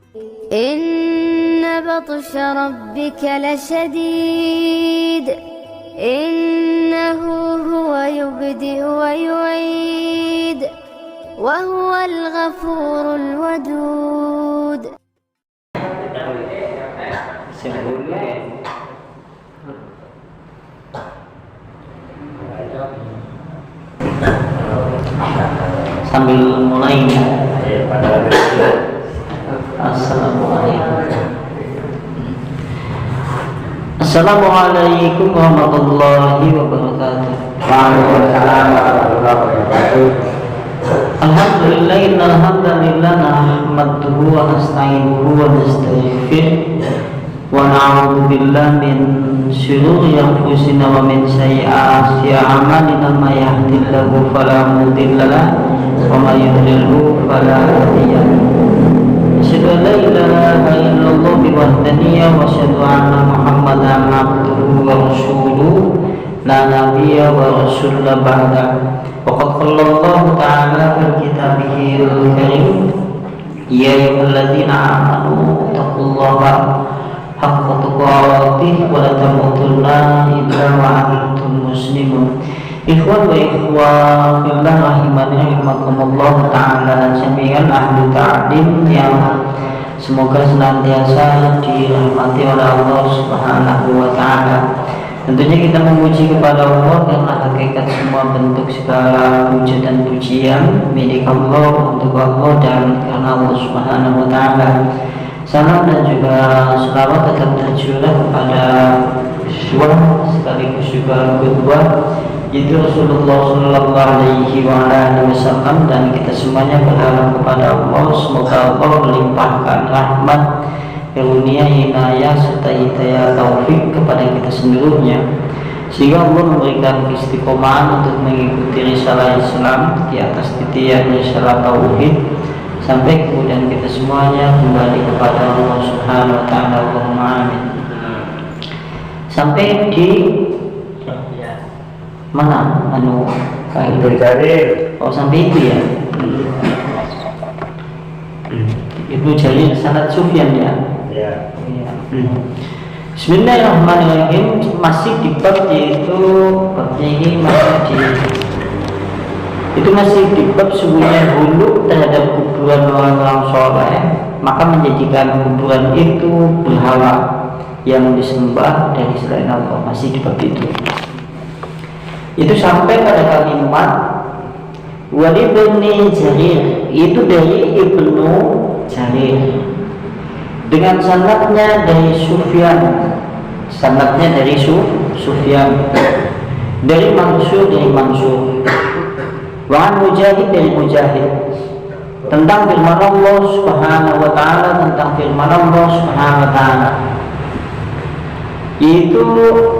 إن بطش ربك لشديد إنه هو يبدئ ويعيد وهو الغفور الودود. Sambil mulainya. Assalamualaikum warahmatullahi wabarakatuh. Waalaikumsalam warahmatullahi wabarakatuh. Alhamdulillah innal hamdalillah nahmaduhu wa nasta'inuhu wa nastaghfiruh wa na'udzu billahi min shururi anfusina wa min sayyi'ati a'malina may yahdihillahu fala mudilla lahu wa may yudlilhu fala hadiya lahu. Asyhadu an la ilaha illallah wahdahu wa asyhadu anna Muhammadan abduhu wa rasuluhu la nabiyya wa rasula ba'da. Waqad qala Allah ta'ala fi kitabihil karim ya ayyuhalladzina amanu taqullaha haqqa tuqatih wa la tamutunna illa wa antum muslimun. Ikhwan wa ikhwat fillah rahimani rahimakumullah ta'ala jami'an ahli ta'lim yang semoga senantiasa dirahmati oleh Allah Subhanahu wa ta'ala. Tentunya kita memuji kepada Allah karena hakikat semua bentuk segala puja dan pujian milik Allah, untuk Allah dan karena Allah Subhanahu wa ta'ala. Salam dan juga selawat tetap tercurah kepada uswah sekaligus juga qudwah itu Rasulullah sallallahu alaihi wasallam, dan kita semuanya berharap kepada Allah semoga Allah melimpahkan rahmat, karunia, inayah serta hidayah taufik kepada kita seluruhnya, sehingga Allah memberikan istiqomah untuk mengikuti risalah Islam di atas titian risalah tauhid sampai kemudian kita semuanya kembali kepada Allah Subhanahu wa ta'ala. Allahumma amin. Sampai di mana Ibnu Jarir. Oh, sampai itu ya. Ibnu Jarir sanad Sufyan ya. Ya. Bismillahirrahmanirrahim. Masih di bab, yaitu babnya ini masih di bab sungguhnya huluk terhadap kuburan orang-orang soleh, maka menjadikan kuburan itu berhala yang disembah dari selain Allah. Masih di bab itu sampai pada kalimat walibni Jarir, itu dari Ibnu Jarir dengan sanadnya dari Sufyan, sanadnya dari Sufyan, dari Mansur wa Mujahid, dari Mujahid, tentang firman Allah Subhanahu wa ta'ala, tentang firman Allah Subhanahu wa ta'ala, yaitu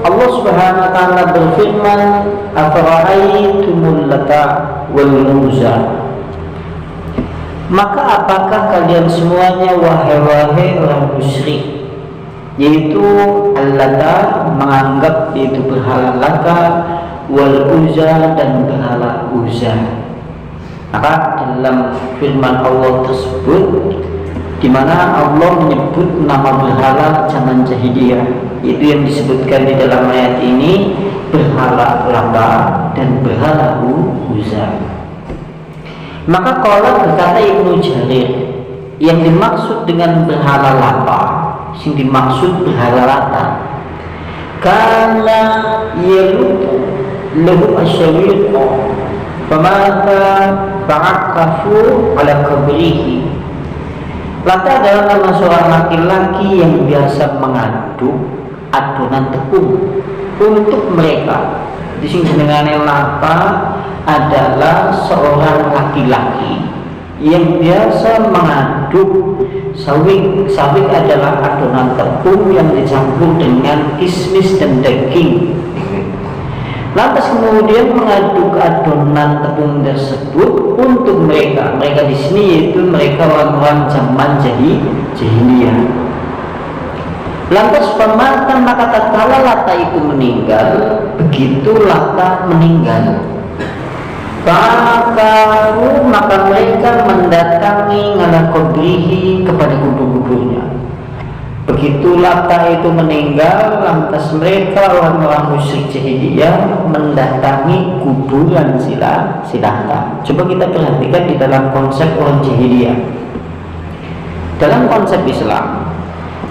Allah Subhanahu wa ta'ala berfirman afara'aitumul lata wal uzza, maka apakah kalian semuanya wahai orang musyrik, yaitu al-lata menganggap yaitu berhala Lata, wal uzza dan berhala Uzza. Maka dalam firman Allah tersebut di mana Allah menyebut nama berhala zaman jahiliyah, itu yang disebutkan di dalam ayat ini berhala Lata dan berhala Uzza. Maka kalau berkata Ibnu Jarir, yang dimaksud dengan berhala Lata, yang dimaksud berhala Lata, karena yalutu lahu asyawirqa famata fa'akafu ala kabrihi. Lata adalah nama seorang laki-laki yang biasa mengaduk adonan tepung untuk mereka. Di sini dengan Lata adalah seorang laki-laki yang biasa mengaduk sawik. Sawik adalah adonan tepung yang dicampur dengan kismis dan daging. Lantas kemudian mengaduk adonan tepung tersebut untuk mereka. Mereka di sini yaitu mereka orang-orang zaman jahiliyah. Lantas pemata, maka tatkala Lata itu meninggal, begitu Lata meninggal, maka mereka mendatangi ala qabrihi kepada kubur-kuburnya. Begitu Lata itu meninggal, lantas mereka orang-orang musyrik jahiliyah mendatangi kuburan si Lata. Coba kita perhatikan di dalam konsep orang jahiliyah. Dalam konsep Islam,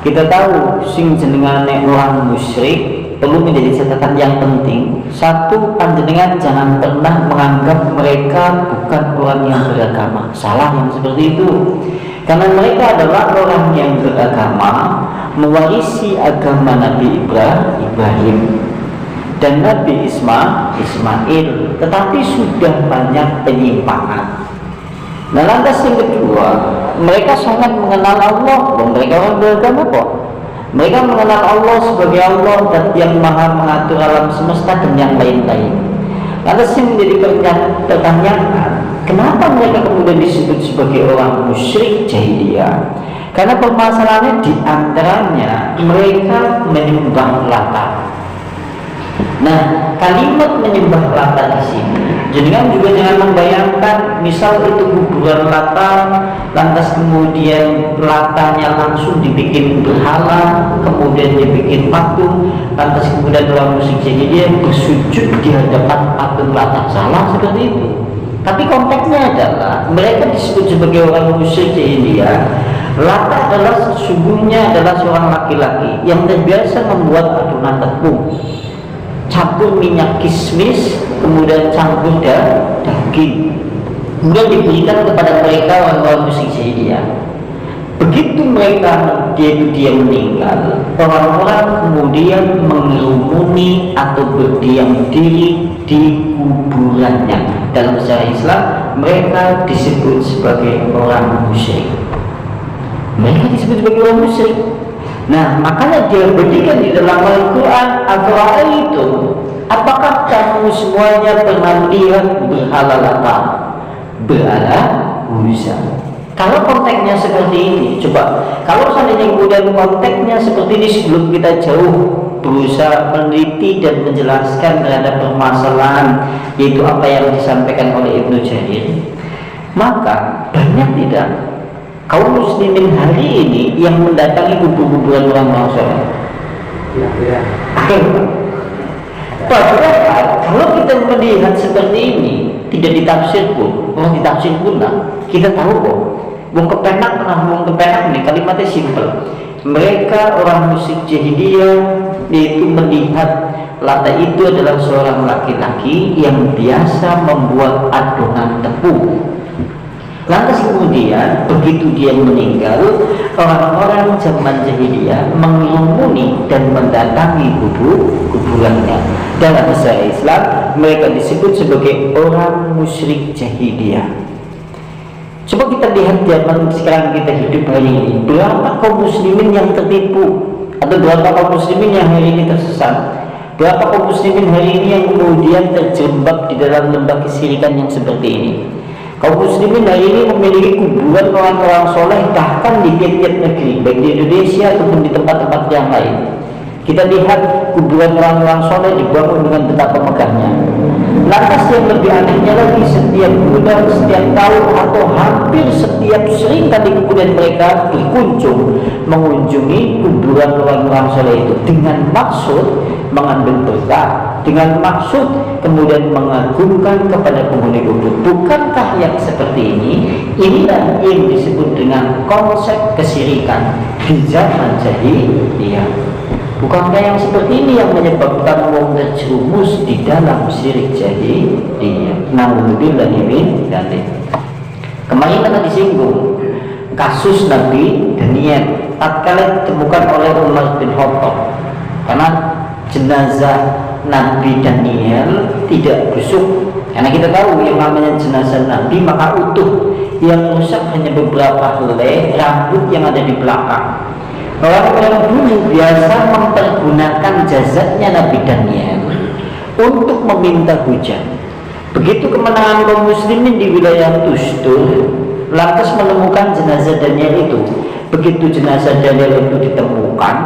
kita tahu sing jenengane orang musyrik perlu menjadi catatan yang penting. Satu, panjenengan jangan pernah menganggap mereka bukan orang yang beragama. Salah yang seperti itu. Karena mereka adalah orang yang beragama, mewarisi agama Nabi Ibrahim dan Nabi Ismail, tetapi sudah banyak penyimpangan. Nah, lantas yang kedua, mereka sangat mengenal Allah. Mereka orang beragama kok. Mereka mengenal Allah sebagai Allah dan yang maha mengatur alam semesta dan yang lain-lain. Lantas yang menjadi pertanyaan, kenapa mereka kemudian disebut sebagai orang musyrik jahiliyah? Karena permasalahannya di antaranya mereka menyembah Lata. Nah, kalimat menyembah Lata di sini, jenengan juga jangan membayangkan misal itu kuburan Lata, lantas kemudian Latanya langsung dibikin berhala, kemudian dibikin patung, lantas kemudian orang musyrik jahiliyah bersujud di hadapan patung Lata. Salah seperti itu. Tapi konteksnya adalah mereka disebut sebagai orang musyrik jahiliyah. Lata adalah sesungguhnya adalah seorang laki-laki yang terbiasa membuat adonan tepung, campur minyak kismis, kemudian campur daging, kemudian diberikan kepada mereka orang-orang musyrik jahiliyah. Begitu dia meninggal, orang-orang kemudian mengerumuni atau berdiam diri di kuburannya. Dalam sejarah Islam, mereka disebut sebagai orang musyrik. Mereka disebut sebagai orang musyrik. Nah, makanya dia berikan di dalam Al-Quran, itu, apakah kamu semuanya pernah melihat berhala Lata, berhala Uzza? Kalau konteksnya seperti ini, coba kalau seandainya kemudian konteksnya seperti ini, sebelum kita jauh berusaha meneliti dan menjelaskan terhadap permasalahan, yaitu apa yang disampaikan oleh Ibnu Jarir, maka banyak tidak kaum muslimin hari ini yang mendatangi kubur-kuburan orang-orang soleh. Padahal kalau kita melihat seperti ini tidak ditafsir pun, kalau ditafsir pun kita tahu kok. Wong kepenak ini kalimatnya simpel. Mereka orang musyrik jahiliyah yaitu melihat Lata itu adalah seorang laki-laki yang biasa membuat adonan tepung. Lantas kemudian begitu dia meninggal, orang-orang zaman jahiliyah mengerumuni dan mendatangi kuburannya. Dalam bahasa Islam mereka disebut sebagai orang musyrik jahiliyah. Coba kita lihat zaman sekarang kita hidup hari ini, berapa kaum muslimin yang tertipu, atau berapa kaum muslimin yang hari ini tersesat, berapa kaum muslimin hari ini yang kemudian terjebak di dalam lembah kesirikan yang seperti ini. Kaum muslimin hari ini memiliki kuburan orang-orang soleh bahkan di tiap-tiap negeri, baik di Indonesia ataupun di tempat-tempat yang lain. Kita lihat kuburan orang-orang soleh dibangun dengan betapa megahnya. Lantas yang lebih anehnya lagi, setiap bulan, setiap tahun atau hampir setiap sering kali kemudian mereka berkunjung mengunjungi kuburan orang-orang soleh itu dengan maksud mengambil berkah, dengan maksud kemudian mengagungkan kepada penghuni kubur. Bukankah yang seperti ini? Inilah yang disebut dengan konsep kesyirikan di zaman jahiliyah. Bukankah yang seperti ini yang menyebabkan wong terjerumus di dalam syirik jahiliyah? Nauzubillahi min dzalik. Kemarin kita disinggung kasus Nabi Daniel tatkala ditemukan oleh Umar bin Khattab, karena jenazah Nabi Daniel tidak busuk. Karena kita tahu yang namanya jenazah Nabi maka utuh, yang rusak hanya beberapa helai rambut yang ada di belakang. Orang-orang dulu biasa mempergunakan jasadnya Nabi Daniel untuk meminta hujan. Begitu kemenangan kaum muslimin di wilayah Tustur, lantas menemukan jenazah Daniel itu. Begitu jenazah Daniel itu ditemukan,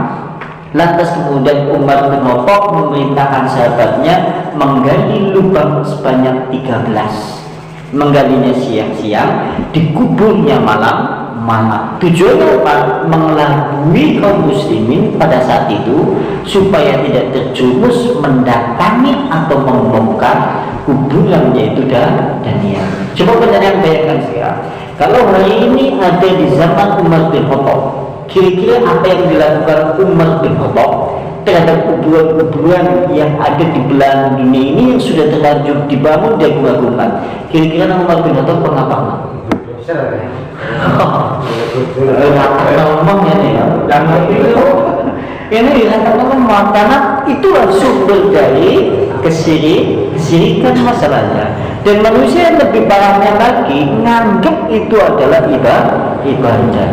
lantas kemudian Umar bin Khattab memerintahkan sahabatnya menggali lubang sebanyak 13. menggalinya siang-siang, dikuburnya malam-malam. Tujuannya apa? Mengelabui kaum muslimin pada saat itu supaya tidak terjumus mendatangi atau membongkar kuburan yaitu Daniel. Coba kalian bayangkan sekarang, kalau hari ini ada di zaman Umar bin Khattab, kira-kira apa yang dilakukan Umar bin Khattab terhadap kuburan-kuburan yang ada di belahan dunia ini yang sudah terlanjur dibangun dan diagungkan? Kira-kira Umar bin Khattab mengapa? Ngomongnya nih, ini dikatakan karena itulah sumber dari kesirikan masalahnya. Dan manusia yang lebih parahnya lagi nganggap itu adalah ibadah.